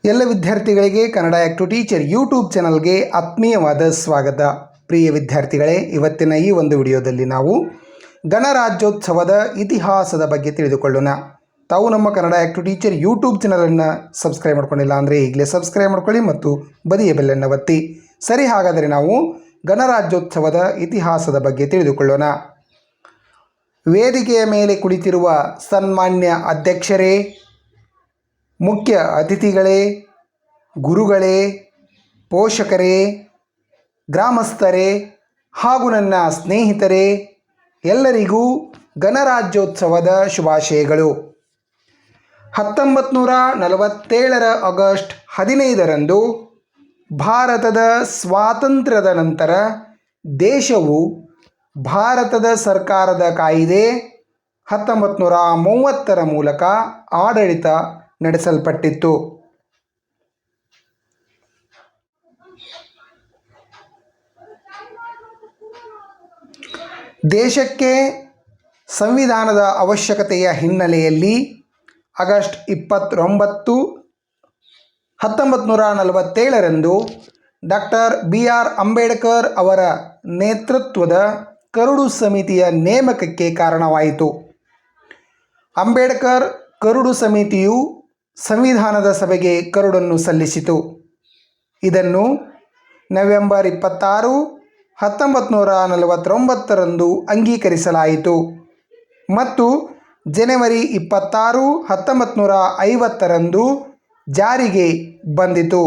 ಎಲ್ಲ ವಿದ್ಯಾರ್ಥಿಗಳಿಗೆ Kannada active teacher YouTube ಚಾನಲ್ಗೆ ಆತ್ಮೀಯವಾದ ಸ್ವಾಗತ. ಪ್ರಿಯ ವಿದ್ಯಾರ್ಥಿಗಳೇ, ಇವತ್ತಿನ ಈ ಒಂದು ವಿಡಿಯೋದಲ್ಲಿ ನಾವು ಗಣರಾಜ್ಯೋತ್ಸವದ ಇತಿಹಾಸದ ಬಗ್ಗೆ ತಿಳಿದುಕೊಳ್ಳೋಣ. ತಾವು ನಮ್ಮ ಕನ್ನಡ ಆ್ಯಕ್ಟಿವ್ ಟೀಚರ್ ಯೂಟ್ಯೂಬ್ ಚಾನಲನ್ನು ಸಬ್ಸ್ಕ್ರೈಬ್ ಮಾಡ್ಕೊಂಡಿಲ್ಲ ಅಂದರೆ ಈಗಲೇ ಸಬ್ಸ್ಕ್ರೈಬ್ ಮಾಡ್ಕೊಳ್ಳಿ ಮತ್ತು ಬದಿಯ ಬೆಲ್ಲನ್ನು ಒತ್ತಿ. ಸರಿ, ಹಾಗಾದರೆ ನಾವು ಗಣರಾಜ್ಯೋತ್ಸವದ ಇತಿಹಾಸದ ಬಗ್ಗೆ ತಿಳಿದುಕೊಳ್ಳೋಣ. ವೇದಿಕೆಯ ಮೇಲೆ ಕುಳಿತಿರುವ ಸನ್ಮಾನ್ಯ ಅಧ್ಯಕ್ಷರೇ, ಮುಖ್ಯ ಅತಿಥಿಗಳೇ, ಗುರುಗಳೇ, ಪೋಷಕರೇ, ಗ್ರಾಮಸ್ಥರೇ ಹಾಗೂ ನನ್ನ ಸ್ನೇಹಿತರೇ, ಎಲ್ಲರಿಗೂ ಗಣರಾಜ್ಯೋತ್ಸವದ ಶುಭಾಶಯಗಳು. 1947 ಆಗಸ್ಟ್ 15ರಂದು ಭಾರತದ ಸ್ವಾತಂತ್ರ್ಯದ ನಂತರ ದೇಶವು ಭಾರತದ ಸರ್ಕಾರದ ಕಾಯಿದೆ 1930 ಮೂಲಕ ಆಡಳಿತ ನಡೆಸಲ್ಪಟ್ಟಿತ್ತು. ದೇಶಕ್ಕೆ ಸಂವಿಧಾನದ ಅವಶ್ಯಕತೆಯ ಹಿನ್ನೆಲೆಯಲ್ಲಿ ಆಗಸ್ಟ್ 29, 1947ರಂದು ಡಾಕ್ಟರ್ BR ಅಂಬೇಡ್ಕರ್ ಅವರ ನೇತೃತ್ವದ ಕರಡು ಸಮಿತಿಯ ನೇಮಕಕ್ಕೆ ಕಾರಣವಾಯಿತು. ಅಂಬೇಡ್ಕರ್ ಕರಡು ಸಮಿತಿಯು ಸಂವಿಧಾನದ ಸಭೆಗೆ ಕರಡನ್ನು ಸಲ್ಲಿಸಿತು. ಇದನ್ನು ನವೆಂಬರ್ 26, 1949ರಂದು ಅಂಗೀಕರಿಸಲಾಯಿತು ಮತ್ತು ಜನವರಿ 26, 1950ರಂದು ಜಾರಿಗೆ ಬಂದಿತು.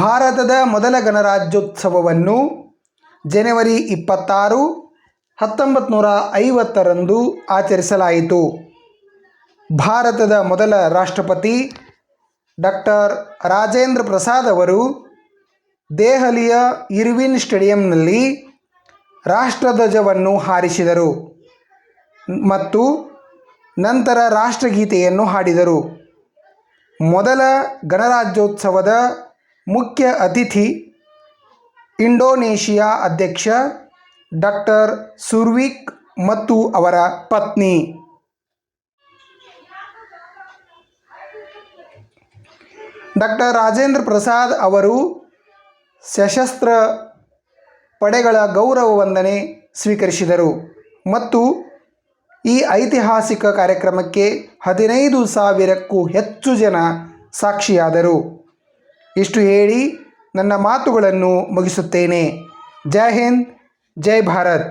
ಭಾರತದ ಮೊದಲ ಗಣರಾಜ್ಯೋತ್ಸವವನ್ನು ಜನವರಿ 26, 1950ರಂದು ಆಚರಿಸಲಾಯಿತು. ಭಾರತದ ಮೊದಲ ರಾಷ್ಟ್ರಪತಿ ಡಾಕ್ಟರ್ ರಾಜೇಂದ್ರ ಪ್ರಸಾದ್ ಅವರು ದೆಹಲಿಯ ಇರ್ವಿನ್ ಸ್ಟೇಡಿಯಂನಲ್ಲಿ ರಾಷ್ಟ್ರಧ್ವಜವನ್ನು ಹಾರಿಸಿದರು ಮತ್ತು ನಂತರ ರಾಷ್ಟ್ರಗೀತೆಯನ್ನು ಹಾಡಿದರು. ಮೊದಲ ಗಣರಾಜ್ಯೋತ್ಸವದ ಮುಖ್ಯ ಅತಿಥಿ ಇಂಡೋನೇಷಿಯಾ ಅಧ್ಯಕ್ಷ ಡಾಕ್ಟರ್ ಸುರ್ವಿಕ್ ಮತ್ತು ಅವರ ಪತ್ನಿ. ಡಾಕ್ಟರ್ ರಾಜೇಂದ್ರ ಪ್ರಸಾದ್ ಅವರು ಸಶಸ್ತ್ರ ಪಡೆಗಳ ಗೌರವ ವಂದನೆ ಸ್ವೀಕರಿಸಿದರು ಮತ್ತು ಈ ಐತಿಹಾಸಿಕ ಕಾರ್ಯಕ್ರಮಕ್ಕೆ 15,000ಕ್ಕೂ ಹೆಚ್ಚು ಜನ ಸಾಕ್ಷಿಯಾದರು. ಇಷ್ಟು ಹೇಳಿ ನನ್ನ ಮಾತುಗಳನ್ನು ಮುಗಿಸುತ್ತೇನೆ. ಜೈ ಹಿಂದ್, ಜೈ ಭಾರತ್.